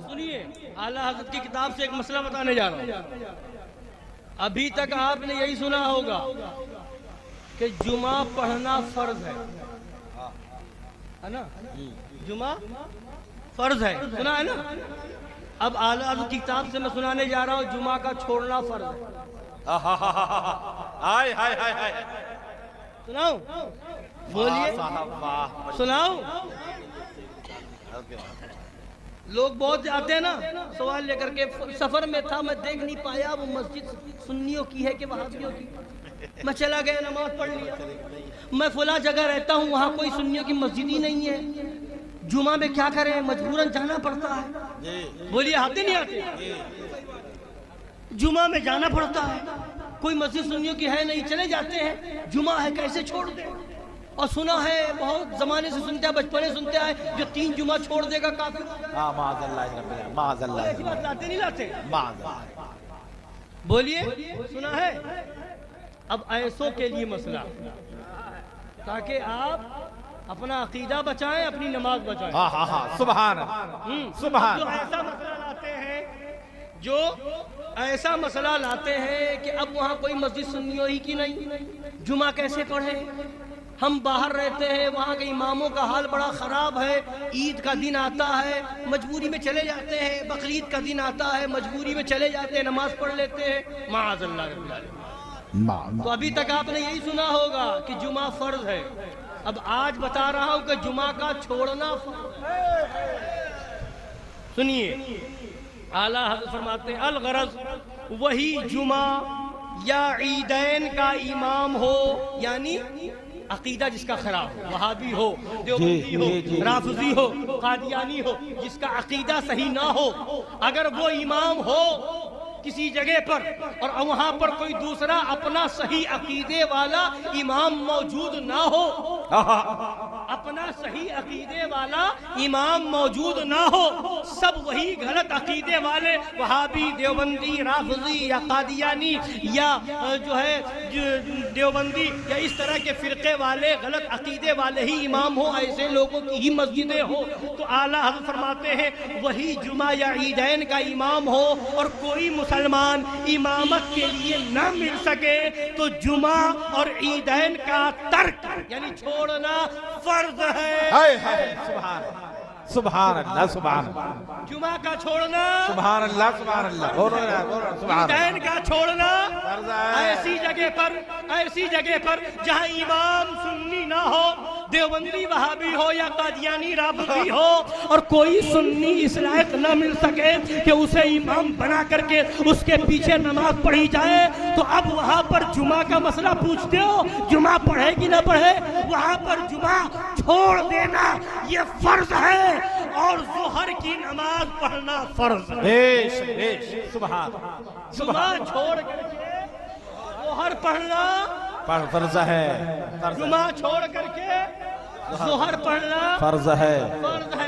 سنیے اعلیٰ حضرت کی کتاب سے ایک مسئلہ بتانے جا رہا ہوں. ابھی تک آپ نے یہی سنا ہوگا کہ جمعہ پڑھنا فرض ہے نا؟ جمعہ فرض ہے، سنا ہے نا؟ اب اعلیٰ حضرت کی کتاب سے میں سنانے جا رہا ہوں جمعہ کا چھوڑنا فرض ہے. سناؤ بولیے، سناؤ. لوگ بہت جاتے ہیں نا سوال لے کر کے، سفر میں تھا میں دیکھ نہیں پایا وہ مسجد سنیوں کی ہے کہ وہابیوں کی. میں چلا گیا نماز پڑھ لیا. میں فلاں جگہ رہتا ہوں وہاں کوئی سنیوں کی مسجد ہی نہیں ہے. جمعہ میں کیا کریں، مجبوراً جانا پڑتا ہے. بولیے آتے نہیں آتے؟ جمعہ میں جانا پڑتا ہے. کوئی مسجد سنیوں کی ہے نہیں، چلے جاتے ہیں. جمعہ ہے کیسے چھوڑ دیں؟ اور سنا ہے بہت زمانے سے سنتے ہیں، بچپنے سنتے آئے جو 3 جمعہ چھوڑ دے گا کافر. معاذ اللہ، معاذ اللہ. ایسی بات لاتے نہیں لاتے؟ معاذ اللہ. بولیے سنا ہے. اب ایسوں کے لیے مسئلہ تاکہ آپ اپنا عقیدہ بچائیں، اپنی نماز بچائیں. سبحان سبحان. جو ایسا مسئلہ لاتے ہیں، جو ایسا مسئلہ لاتے ہیں کہ اب وہاں کوئی مسجد سنیوں ہی کی نہیں، جمعہ کیسے پڑھیں؟ ہم باہر رہتے ہیں، وہاں کے اماموں کا حال بڑا خراب ہے. عید کا دن آتا ہے مجبوری میں چلے جاتے ہیں، بقرعید کا دن آتا ہے مجبوری میں چلے جاتے ہیں، نماز پڑھ لیتے ہیں. معاذ اللہ رب العالمین. تو ابھی تک آپ نے یہی سنا ہوگا کہ جمعہ فرض ہے. اب آج بتا رہا ہوں کہ جمعہ کا چھوڑنا فرض ہے. سنیے اعلیٰ حضرت فرماتے ہیں الغرض وہی جمعہ یا عیدین کا امام ہو، یعنی عقیدہ جس کا خراب ہو، وہابی ہو، دیوبندی ہو، رافضی ہو، قادیانی ہو، جس کا عقیدہ صحیح نہ ہو، اگر وہ امام ہو کسی جگہ پر اور وہاں پر کوئی دوسرا اپنا صحیح عقیدے والا امام موجود نہ ہو، اپنا صحیح عقیدے والا امام موجود نہ ہو، سب وہی غلط عقیدے والے وہابی، دیوبندی، رافضی یا قادیانی یا جو ہے دیوبندی یا اس طرح کے فرقے والے غلط عقیدے والے ہی امام ہو، ایسے لوگوں کی ہی مسجدیں ہو، تو اعلیٰ حضرت فرماتے ہیں وہی جمعہ یا عیدین کا امام ہو اور کوئی مسلمان امامت کے لیے نہ مل سکے تو جمعہ اور عیدین کا ترک یعنی چھوڑنا فرض ہے. سبحان اللہ سبحان اللہ. جمعہ کا چھوڑنا سبحان اللہ سبحان اللہ. عیدین کا چھوڑنا ایسی جگہ پر جہاں امام سنی نہ ہو، دیوبندی وہابی ہو یا قادیانی رافضی ہو، اور کوئی سنی اس لائق نہ مل سکے کہ اسے امام بنا کر کے اس کے پیچھے نماز پڑھی جائے، تو اب وہاں پر جمعہ کا مسئلہ پوچھتے ہو جمعہ پڑھے کہ نہ پڑھے؟ وہاں پر جمعہ چھوڑ دینا یہ فرض ہے اور ظہر کی نماز پڑھنا فرض ہے. سبحان. جمعہ چھوڑ کر کے ظہر پڑھنا فرض ہے. جمعہ چھوڑ کر کے ظہر پڑھنا فرض ہے.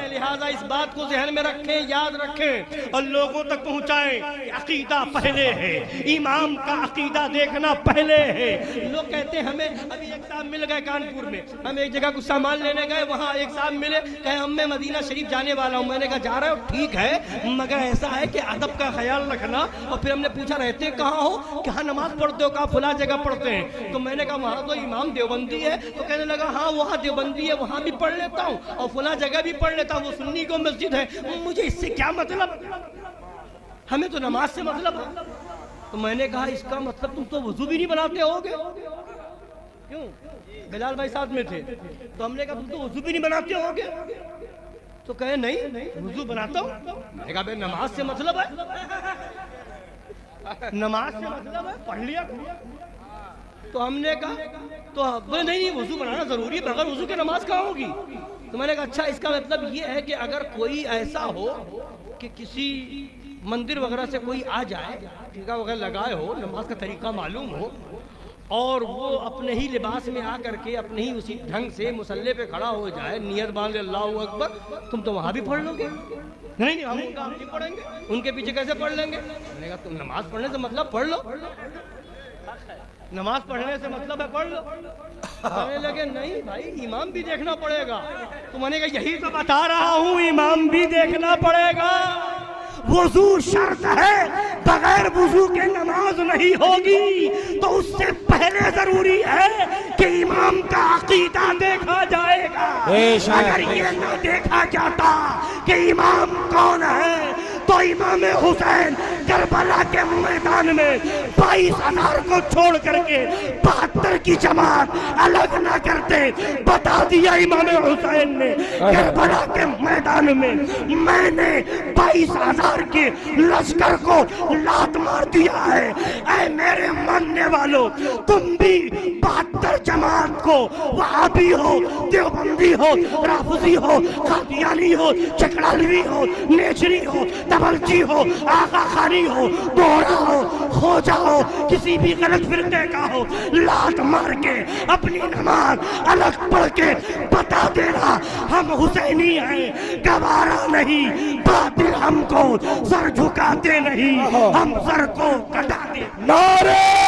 لہذا اس بات کو ذہن میں رکھیں، یاد رکھیں اور لوگوں تک پہنچائیں کہ عقیدہ پہلے ہے، امام کا عقیدہ دیکھنا پہلے ہے. لوگ کہتے ہیں ہمیں ابھی ایک صاحب مل گئے کانپور میں، ہم ایک جگہ کچھ سامان لینے گئے، وہاں ایک صاحب ملے، کہے ہم میں مدینہ شریف جانے والا ہوں. میں نے کہا جا رہے ہو؟ ٹھیک ہے مگر ایسا ہے کہ ادب کا خیال رکھنا. اور پھر ہم نے پوچھا رہتے کہاں ہو؟ کہاں نماز پڑھتے ہو؟ کہا فلاں جگہ پڑھتے ہیں. تو میں نے کہا وہاں تو امام دیوبندی ہے. تو کہنے لگا ہاں وہاں دیوبندی ہے، وہاں بھی پڑھ لیتا ہوں اور فلاں جگہ بھی پڑھ لیتا ہوں، وہ سنی کو مسجد ہے. مجھے اس سے کیا مطلب؟ ہمیں تو نماز سے مطلب ہے. تو میں نے کہا اس کا مطلب تم تو وضو بھی نہیں بناتے ہوگے. کیوں؟ بلال بھائی ساتھ میں تھے. تو ہم نے کہا تم تو وضو بھی نہیں بناتے ہوگے. تو کہے نہیں وضو بناتا ہوں. میں نے کہا بھائی نماز سے مطلب ہے، نماز سے مطلب ہے، پڑھ لیا. تو ہم نے کہا تو بولے نہیں وضو بنانا ضروری ہے، بغیر وضو کے نماز کہاں ہوگی؟ تو میں نے کہا اچھا اس کا مطلب یہ ہے کہ اگر کوئی ایسا ہو کہ کسی مندر وغیرہ سے کوئی آ جائے، ٹھیکہ وغیرہ لگائے ہو، نماز کا طریقہ معلوم ہو، اور وہ اپنے ہی لباس میں آ کر کے اپنے ہی اسی ڈھنگ سے مصلی پہ کھڑا ہو جائے، نیت باندھ اللہ اکبر، تم تو وہاں بھی پڑھ لو گے؟ نہیں ہم ان کا نہیں پڑھیں گے. ان کے پیچھے کیسے پڑھ لیں گے؟ میں نے کہا تم نماز پڑھنے سے مطلب پڑھ لو، نماز پڑھنے سے مطلب ہے پڑھ لو. کہنے لگے نہیں بھائی امام بھی دیکھنا پڑے گا. تو میں نے کہا یہی تو بتا رہا ہوں، امام بھی دیکھنا پڑے گا. وضو شرط ہے، بغیر وضو کے نماز نہیں ہوگی، تو اس سے پہلے ضروری ہے کہ امام کا عقیدہ دیکھا جائے گا۔ اگر یہ نہ دیکھا جاتا کہ امام کون ہے تو امام حسین کربلا کے میدان میں 22,000 کو چھوڑ کر کے 72 کی جماعت الگ نہ کرتے۔ بتا دیا امام حسین نے کربلا کے میدان میں نے 22,000 کے لشکر کو لات مار دیا ہے۔ اے میرے ماننے والوں، تم بھی 72 جماعت کو، وہابی ہو، دیوبندی ہو، رافضی ہو، قادیانی ہو، چکڑالوی ہو، نیچری ہو، تبلچی ہو، آقا خانی ہو، بوڑا ہو، خوجا ہو، کسی بھی غلط فرقے کا ہو، لات مار کے اپنی نماز الگ پڑھ کے بتا دینا ہم حسینی ہیں، گوارا نہیں، باطل ہم کو سر جھکاتے نہیں، ہم سر کو کٹاتے۔ نعرہ